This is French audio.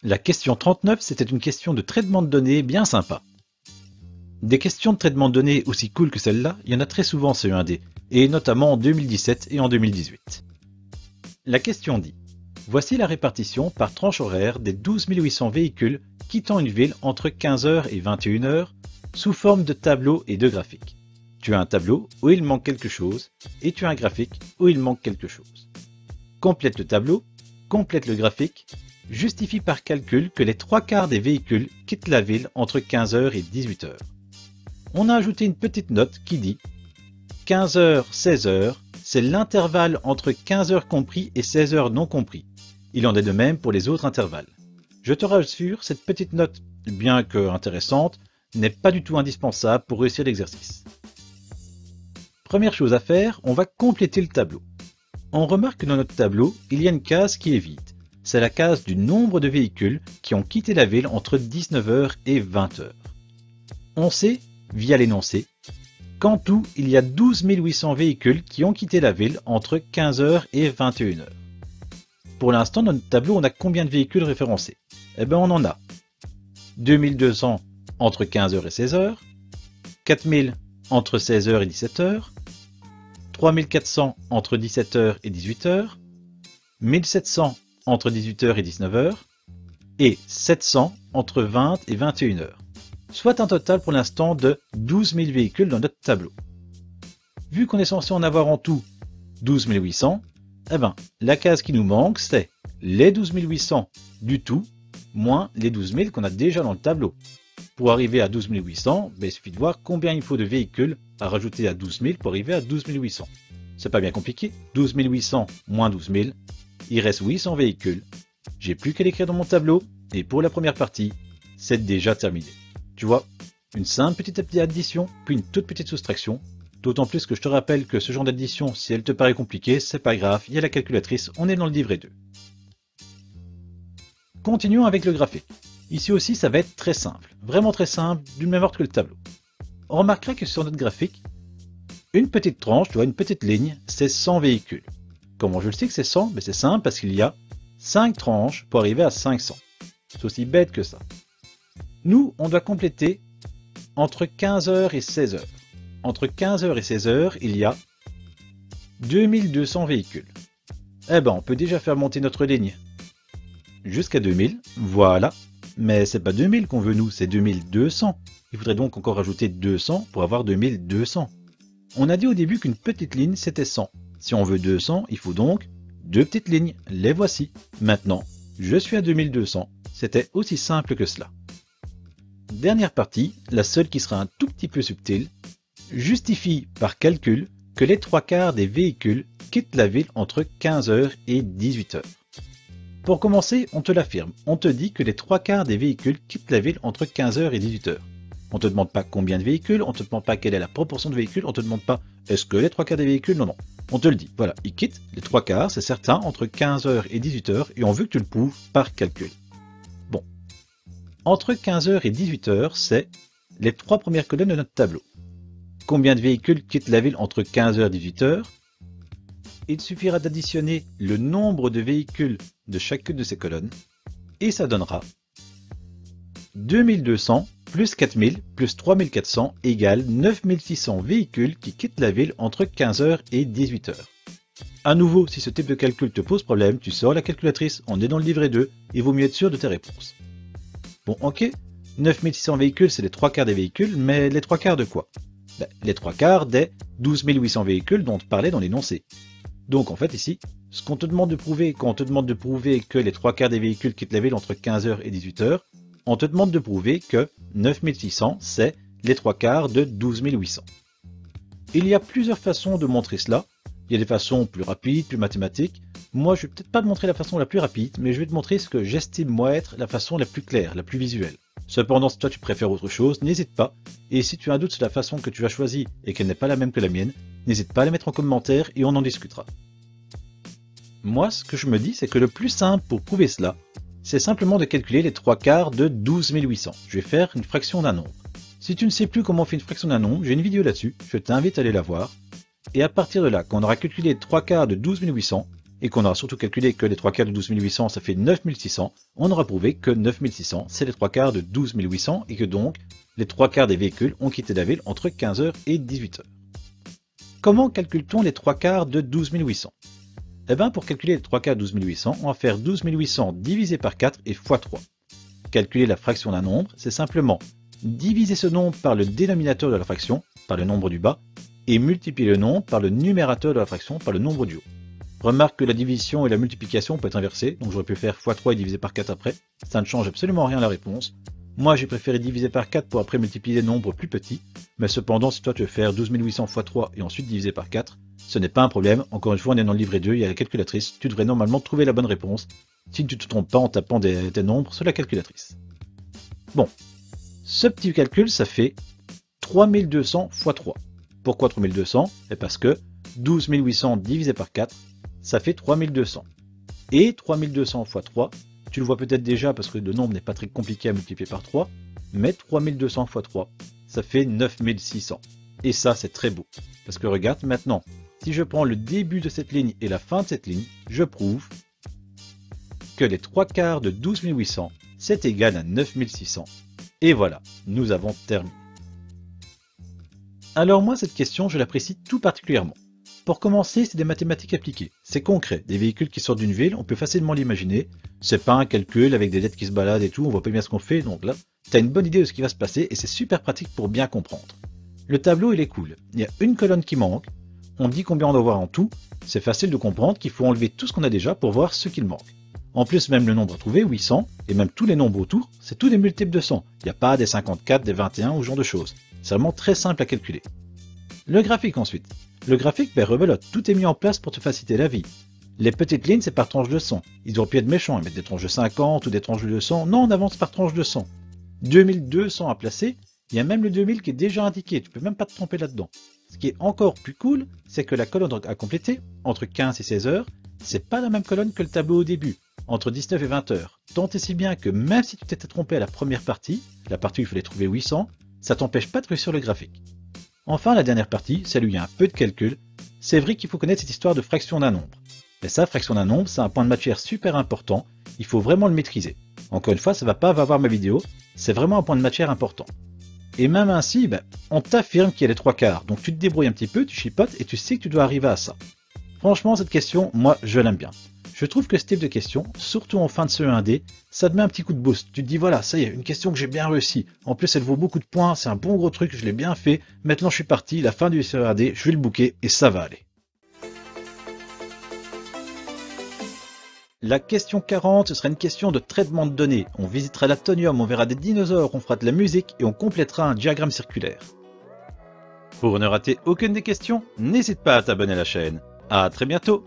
La question 39, c'était une question de traitement de données bien sympa. Des questions de traitement de données aussi cool que celle-là, il y en a très souvent en CE1D, et notamment en 2017 et en 2018. La question dit: voici la répartition par tranche horaire des 12 800 véhicules quittant une ville entre 15h et 21h sous forme de tableau et de graphique. Tu as un tableau où il manque quelque chose et tu as un graphique où il manque quelque chose. Complète le tableau, complète le graphique, justifie par calcul que les 3/4 des véhicules quittent la ville entre 15h et 18h. On a ajouté une petite note qui dit 15h, 16h, c'est l'intervalle entre 15h compris et 16h non compris. Il en est de même pour les autres intervalles. Je te rassure, cette petite note, bien que intéressante, n'est pas du tout indispensable pour réussir l'exercice. Première chose à faire, on va compléter le tableau. On remarque que dans notre tableau, il y a une case qui est vide. C'est la case du nombre de véhicules qui ont quitté la ville entre 19h et 20h. On sait, via l'énoncé, qu'en tout, il y a 12 800 véhicules qui ont quitté la ville entre 15h et 21h. Pour l'instant, dans notre tableau, on a combien de véhicules référencés? Eh bien, on en a 2200 entre 15h et 16h, 4000 entre 16h et 17h, 3400 entre 17h et 18h, 1700 entre 18h et 19h, et 700 entre 20 et 21h. Soit un total pour l'instant de 12 000 véhicules dans notre tableau. Vu qu'on est censé en avoir en tout 12 800, eh ben, la case qui nous manque, c'est les 12 800 du tout, moins les 12 000 qu'on a déjà dans le tableau. Pour arriver à 12 800, il suffit de voir combien il faut de véhicules à rajouter à 12 000 pour arriver à 12 800. C'est pas bien compliqué, 12 800 moins 12 000, il reste 800 véhicules. J'ai plus qu'à l'écrire dans mon tableau, et pour la première partie, c'est déjà terminé. Tu vois, une simple petite addition, puis une toute petite soustraction. D'autant plus que je te rappelle que ce genre d'addition, si elle te paraît compliquée, c'est pas grave, il y a la calculatrice, on est dans le livret 2. Continuons avec le graphique. Ici aussi, ça va être très simple, vraiment très simple, du même ordre que le tableau. On remarquera que sur notre graphique, une petite tranche, tu vois, une petite ligne, c'est 100 véhicules. Comment je le sais que c'est 100? C'est simple parce qu'il y a 5 tranches pour arriver à 500. C'est aussi bête que ça. Nous, on doit compléter entre 15h et 16h. Entre 15h et 16h, il y a 2200 véhicules. Eh ben, on peut déjà faire monter notre ligne jusqu'à 2000, voilà. Mais c'est pas 2000 qu'on veut nous, c'est 2200. Il faudrait donc encore rajouter 200 pour avoir 2200. On a dit au début qu'une petite ligne c'était 100. Si on veut 200, il faut donc deux petites lignes. Les voici. Maintenant, je suis à 2200. C'était aussi simple que cela. Dernière partie, la seule qui sera un tout petit peu subtile, justifie par calcul que les 3/4 des véhicules quittent la ville entre 15h et 18h. Pour commencer, on te l'affirme, on te dit que les 3/4 des véhicules quittent la ville entre 15h et 18h. On te demande pas combien de véhicules, on te demande pas quelle est la proportion de véhicules, on te demande pas est-ce que les 3/4 des véhicules, non. On te le dit, voilà, ils quittent les 3/4, c'est certain, entre 15h et 18h, et on veut que tu le prouves par calcul. Bon. Entre 15h et 18h, c'est les 3 premières colonnes de notre tableau. Combien de véhicules quittent la ville entre 15h et 18h? Il suffira d'additionner le nombre de véhicules de chacune de ces colonnes, et ça donnera 2200 plus 4000 plus 3400 égale 9600 véhicules qui quittent la ville entre 15h et 18h. À nouveau, si ce type de calcul te pose problème, tu sors la calculatrice, on est dans le livret 2, il vaut mieux être sûr de tes réponses. Bon, ok, 9600 véhicules, c'est les 3/4 des véhicules, mais les 3/4 de quoi? Les 3/4 des 12 800 véhicules dont on parlait dans l'énoncé. Donc en fait ici, ce qu'on te demande de prouver, quand on te demande de prouver que les 3/4 des véhicules quittent la ville entre 15h et 18h, on te demande de prouver que 9600, c'est les 3/4 de 12 800. Il y a plusieurs façons de montrer cela. Il y a des façons plus rapides, plus mathématiques. Moi, je vais peut-être pas te montrer la façon la plus rapide, mais je vais te montrer ce que j'estime moi être la façon la plus claire, la plus visuelle. Cependant, si toi tu préfères autre chose, n'hésite pas. Et si tu as un doute sur la façon que tu as choisie et qu'elle n'est pas la même que la mienne, n'hésite pas à la mettre en commentaire et on en discutera. Moi, ce que je me dis, c'est que le plus simple pour prouver cela, c'est simplement de calculer les 3/4 de 12 800. Je vais faire une fraction d'un nombre. Si tu ne sais plus comment on fait une fraction d'un nombre, j'ai une vidéo là-dessus, je t'invite à aller la voir. Et à partir de là, quand on aura calculé les 3/4 de 12 800, et qu'on aura surtout calculé que les 3 quarts de 12 800 ça fait 9600, on aura prouvé que 9600 c'est les 3 quarts de 12 800 et que donc les 3 quarts des véhicules ont quitté la ville entre 15h et 18h. Comment calcule-t-on les 3 quarts de 12 800? Eh bien pour calculer les 3 quarts de 12 800, on va faire 12 800 divisé par 4 et fois 3. Calculer la fraction d'un nombre, c'est simplement diviser ce nombre par le dénominateur de la fraction, par le nombre du bas, et multiplier le nombre par le numérateur de la fraction, par le nombre du haut. Remarque que la division et la multiplication peuvent être inversées, donc j'aurais pu faire x3 et diviser par 4 après. Ça ne change absolument rien à la réponse. Moi j'ai préféré diviser par 4 pour après multiplier des nombres plus petits, mais cependant si toi tu veux faire 12 800 x 3 et ensuite diviser par 4, ce n'est pas un problème. Encore une fois on est dans le livret 2, il y a la calculatrice, tu devrais normalement trouver la bonne réponse, si tu ne te trompes pas en tapant des nombres sur la calculatrice. Bon, ce petit calcul ça fait 3200 x 3. Pourquoi 3200? Et parce que 12 800 divisé par 4, ça fait 3200. Et 3200 x 3, tu le vois peut-être déjà parce que le nombre n'est pas très compliqué à multiplier par 3, mais 3200 x 3, ça fait 9600. Et ça, c'est très beau. Parce que regarde, maintenant, si je prends le début de cette ligne et la fin de cette ligne, je prouve que les 3 quarts de 12 800, c'est égal à 9600. Et voilà, nous avons terminé. Alors moi, cette question, je l'apprécie tout particulièrement. Pour commencer, c'est des mathématiques appliquées. C'est concret. Des véhicules qui sortent d'une ville, on peut facilement l'imaginer. C'est pas un calcul avec des lettres qui se baladent et tout, on voit pas bien ce qu'on fait. Donc là, tu as une bonne idée de ce qui va se passer et c'est super pratique pour bien comprendre. Le tableau, il est cool. Il y a une colonne qui manque. On dit combien on doit avoir en tout. C'est facile de comprendre qu'il faut enlever tout ce qu'on a déjà pour voir ce qu'il manque. En plus, même le nombre à trouver, 800, et même tous les nombres autour, c'est tous des multiples de 100. Il n'y a pas des 54, des 21 ou ce genre de choses. C'est vraiment très simple à calculer. Le graphique ensuite. Le graphique, rebelote, tout est mis en place pour te faciliter la vie. Les petites lignes, c'est par tranche de 100. Ils auraient pu être méchants et mettre des tranches de 50 ou des tranches de 200. Non, on avance par tranche de 100. 2200 à placer, il y a même le 2000 qui est déjà indiqué, tu peux même pas te tromper là-dedans. Ce qui est encore plus cool, c'est que la colonne à compléter, entre 15 et 16 heures, c'est pas la même colonne que le tableau au début, entre 19 et 20 heures. Tant et si bien que même si tu t'étais trompé à la première partie, la partie où il fallait trouver 800, ça t'empêche pas de réussir le graphique. Enfin, la dernière partie, celle où il y a un peu de calcul, c'est vrai qu'il faut connaître cette histoire de fraction d'un nombre. Mais ça, fraction d'un nombre, c'est un point de matière super important, il faut vraiment le maîtriser. Encore une fois, ça va pas avoir ma vidéo, c'est vraiment un point de matière important. Et même ainsi, on t'affirme qu'il y a les 3 quarts, donc tu te débrouilles un petit peu, tu chipotes et tu sais que tu dois arriver à ça. Franchement, cette question, moi, je l'aime bien. Je trouve que ce type de question, surtout en fin de CE1D, ça te met un petit coup de boost. Tu te dis voilà, ça y est, une question que j'ai bien réussi. En plus, elle vaut beaucoup de points, c'est un bon gros truc, je l'ai bien fait. Maintenant, je suis parti, la fin du CE1D, je vais le booker et ça va aller. La question 40, ce sera une question de traitement de données. On visitera l'Atonium, on verra des dinosaures, on fera de la musique et on complétera un diagramme circulaire. Pour ne rater aucune des questions, n'hésite pas à t'abonner à la chaîne. À très bientôt!